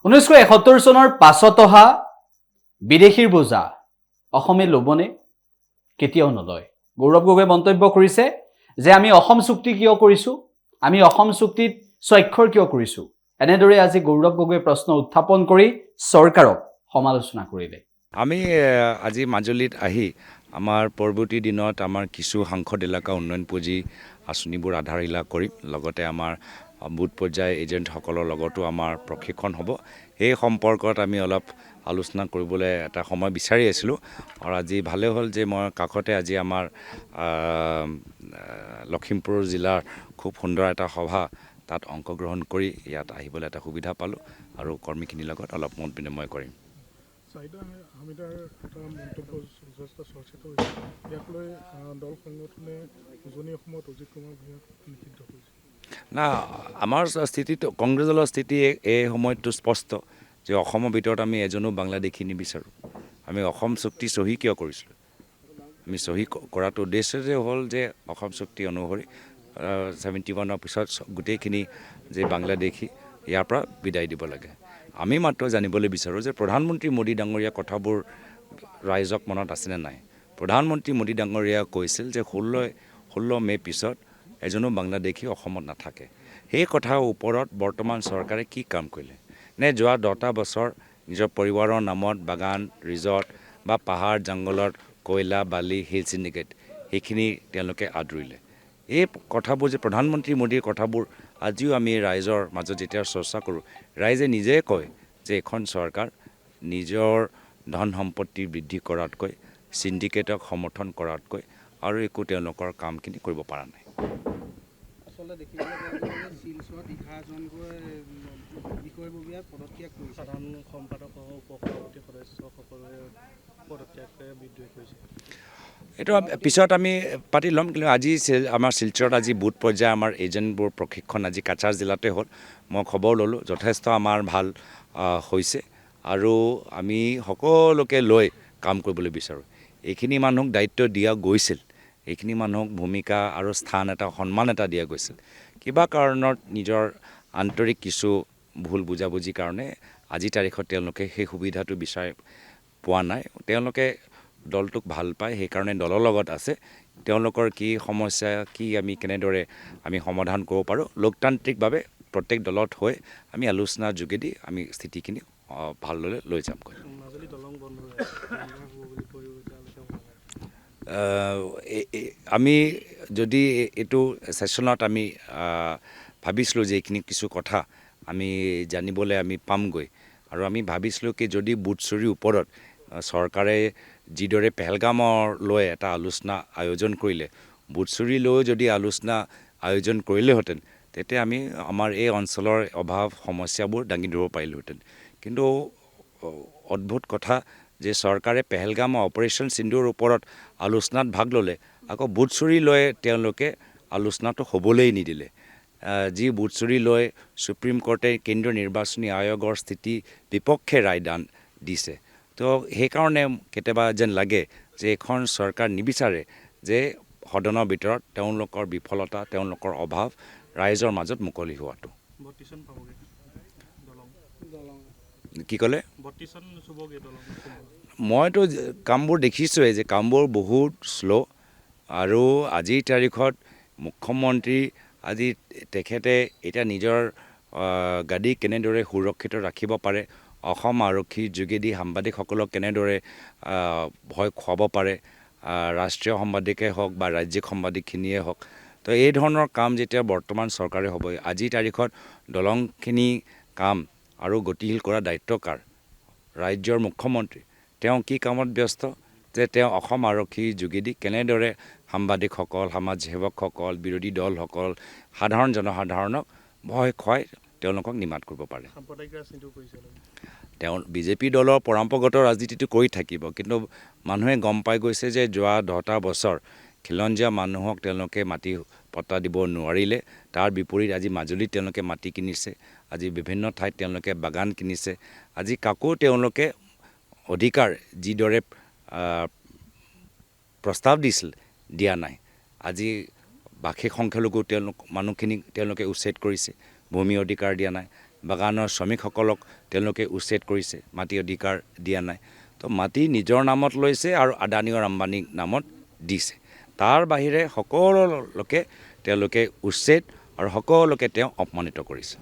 1971 চনৰ পাছত অহা বিদেশীৰ বোজা অসমে ল'বনে? কেতিয়াও নলয়। গৌৰৱ গগৈয়ে মন্তব্য কৰিছে যে আমি অসম চুক্তি কিয় কৰিছোঁ, আমি অসম চুক্তিত স্বাক্ষৰ কিয় কৰিছোঁ। এনেদৰে আজি গৌৰৱ গগৈয়ে প্ৰশ্ন উত্থাপন কৰি চৰকাৰক সমালোচনা কৰিলে। আমি আজি মাজুলীত আহি আমাৰ পৰৱৰ্তী দিনত আমাৰ কিছু সাংসদ এলেকা উন্নয়ন পুঁজি আঁচনিবোৰ আধাৰিলা কৰিম। লগতে আমাৰ বুথ পৰ্যায় এজেণ্টসকলৰ লগতো আমাৰ প্ৰশিক্ষণ হ'ব। এই সম্পৰ্কত আমি অলপ আলোচনা কৰিবলৈ এটা সময় বিচাৰি আছিলোঁ আৰু আজি ভালে হ'ল যে মই কাষতে আজি আমাৰ লখিমপুৰ জিলাৰ খুব সুন্দৰ এটা সভা তাত অংশগ্ৰহণ কৰি ইয়াত আহিবলৈ এটা সুবিধা পালোঁ আৰু কৰ্মীখিনিৰ লগত অলপ মত বিনিময় কৰিম। চাহিদা হামিদাৰ এটা মন্তব্য যথেষ্ট চৰ্চিত হৈছে। ইয়াক লৈ দল সংগঠনে উজনি অসমত অজিত কুমাৰ ভূঞাক নিষিদ্ধ কৰিছে। না, আমাৰ স্থিতিটো কংগ্ৰেছ দলৰ স্থিতি এই সময়তো স্পষ্ট যে অসমৰ ভিতৰত আমি এজনো বাংলাদেশী নিবিচাৰোঁ। আমি অসম চুক্তি চহী কিয় কৰিছিলোঁ? আমি চহী কৰাটো উদ্দেশ্য যে হ'ল যে অসম চুক্তি অনুসৰি 71ৰ পিছত গোটেইখিনি যে বাংলাদেশী ইয়াৰ পৰা বিদায় দিব লাগে। আমি মাত্ৰ জানিবলৈ বিচাৰোঁ যে প্ৰধানমন্ত্ৰী মোদী ডাঙৰীয়া কথাবোৰ ৰাইজক মনত আছেনে নাই। প্ৰধানমন্ত্ৰী মোদী ডাঙৰীয়া কৈছিল যে 16 মে' পিছত এজনো বাংলাদেশী অসমত নাথাকে। সেই কথাৰ ওপৰত বৰ্তমান চৰকাৰে কি কাম কৰিলে? নে যোৱা 10টা বছৰ নিজৰ পৰিবাৰৰ নামত বাগান, ৰিজৰ্ট বা পাহাৰ জংঘলত কয়লা, বালি, হিল চিণ্ডিকেট সেইখিনি তেওঁলোকে আদৰিলে। এই কথাবোৰ যে প্ৰধানমন্ত্ৰী মোদীৰ কথাবোৰ আজিও আমি ৰাইজৰ মাজত যেতিয়া চৰ্চা কৰোঁ, ৰাইজে নিজে কয় যে এখন চৰকাৰ নিজৰ ধন সম্পত্তি বৃদ্ধি কৰাতকৈ চিণ্ডিকেটক সমৰ্থন কৰাতকৈ আৰু একো তেওঁলোকৰ কামখিনি কৰিব পৰা নাই। আচলতে দেখিবলৈ পোৱা যায় যে শিলচৰত 11জনকৈ বিষয়ববীয়া পদত্যাগ কৰিছে। সাধাৰণ সম্পাদক সহ উপ-সভাপতি সদস্যসকলে পদত্যাগেৰে বিদ্ৰোহ কৰিছে। এইটো পিছত আমি পাতি ল'ম, কিন্তু আজি আমাৰ শিলচৰত আজি বুথ পৰ্যায়ে আমাৰ এজেণ্টবোৰ প্ৰশিক্ষণ আজি কাছাৰ জিলাতে হ'ল। মই খবৰ ল'লোঁ, যথেষ্ট আমাৰ ভাল হৈছে আৰু আমি সকলোকে লৈ কাম কৰিবলৈ বিচাৰোঁ। এইখিনি মানুহক দায়িত্ব দিয়া গৈছিল, এইখিনি মানুহক ভূমিকা আৰু স্থান এটা সন্মান এটা দিয়া গৈছিল। কিবা কাৰণত নিজৰ আন্তৰিক কিছু ভুল বুজাবুজিৰ কাৰণে আজিৰ তাৰিখত তেওঁলোকে সেই সুবিধাটো বিচাৰি পোৱা নাই। তেওঁলোকে দলটোক ভাল পায়, সেইকাৰণে দলৰ লগত আছে। তেওঁলোকৰ কি সমস্যা, কি আমি কেনেদৰে আমি সমাধান কৰিব পাৰোঁ, লোকতান্ত্ৰিকভাৱে প্ৰত্যেক দলত হৈ আমি আলোচনাৰ যোগেদি আমি স্থিতিখিনি ভালদৰে লৈ যামগৈ। মাজুলী দলং বন্ধ হৈ আমি যদি এইটো ছেশ্যনত আমি ভাবিছিলোঁ যে এইখিনি কিছু কথা আমি জানিবলৈ আমি পামগৈ আৰু আমি ভাবিছিলোঁ কি যদি বুট চুৰিৰ ওপৰত চৰকাৰে যিদৰে পেহেলগামৰ লৈ এটা আলোচনা আয়োজন কৰিলে, বুট চুৰি লৈও যদি আলোচনা আয়োজন কৰিলেহেঁতেন তেতিয়া আমি আমাৰ এই অঞ্চলৰ অভাৱ সমস্যাবোৰ দাঙি ধৰিব পাৰিলোহেঁতেন। কিন্তু অদ্ভুত কথা যে চৰকাৰে পেহেলগাম অপাৰেশ্যন সিন্দুৰ ওপৰত আলোচনাত ভাগ ল'লে, আকৌ বুট চুৰি লৈ তেওঁলোকে আলোচনাটো হ'বলৈ নিদিলে। যি বুট চুৰি লৈ সুপ্ৰিম কোৰ্টে কেন্দ্ৰীয় নিৰ্বাচনী আয়োগৰ স্থিতি বিপক্ষে ৰায়দান দিছে। তো সেইকাৰণে কেতিয়াবা যেন লাগে যে এখন চৰকাৰ নিবিচাৰে যে সদনৰ ভিতৰত তেওঁলোকৰ বিফলতা, তেওঁলোকৰ অভাৱ ৰাইজৰ মাজত মুকলি হোৱাটো। কি ক'লে? মইতো কামবোৰ দেখিছোঁৱেই যে কামবোৰ বহুত শ্ল' আৰু আজিৰ তাৰিখত মুখ্যমন্ত্ৰী আজি তেখেতে এতিয়া নিজৰ গাদী কেনেদৰে সুৰক্ষিত ৰাখিব পাৰে, অসম আৰক্ষীৰ যোগেদি সাংবাদিকসকলক কেনেদৰে ভয় খুৱাব পাৰে, ৰাষ্ট্ৰীয় সাংবাদিকেই হওক বা ৰাজ্যিক সাংবাদিকখিনিয়ে হওক। তো এই ধৰণৰ কাম যেতিয়া বৰ্তমান চৰকাৰে হ'ব, আজিৰ তাৰিখত দলংখিনি কাম আৰু গতিশীল কৰা দায়িত্ব কাৰ? ৰাজ্যৰ মুখ্যমন্ত্ৰী। তেওঁ কি কামত ব্যস্ত যে তেওঁ অসম আৰক্ষীৰ যোগেদি কেনেদৰে সাংবাদিকসকল, সমাজ সেৱকসকল, বিৰোধী দলসকল, সাধাৰণ জনসাধাৰণক ভয় খুৱাই তেওঁলোকক নিমাত কৰিব পাৰে। তেওঁ বিজেপি দলৰ পৰম্পৰাগত ৰাজনীতিটো কৰি থাকিব, কিন্তু মানুহে গম পাই গৈছে যে যোৱা 10টা বছৰ খিলঞ্জীয়া মানুহক তেওঁলোকে মাটি পট্টা দিব নোৱাৰিলে। তাৰ বিপৰীত আজি মাজুলীত তেওঁলোকে মাটি কিনিছে, আজি বিভিন্ন ঠাইত তেওঁলোকে বাগান কিনিছে। আজি কাকো তেওঁলোকে অধিকাৰ যিদৰে প্ৰস্তাৱ দিছিল দিয়া নাই। আজি ভাষিক সংখ্যালঘু মানুহখিনিক তেওঁলোকে উচ্ছেদ কৰিছে, ভূমি অধিকাৰ দিয়া নাই। বাগানৰ শ্ৰমিকসকলক তেওঁলোকে উচ্ছেদ কৰিছে, মাটি অধিকাৰ দিয়া নাই। তো মাটি নিজৰ নামত লৈছে আৰু আদানী আৰু আম্বানীৰ নামত দিছে। তাৰ বাহিৰে সকলো লোকে তেওঁলোকে উচ্ছেদ আৰু সকলোকে তেওঁ অপমানিত কৰিছে।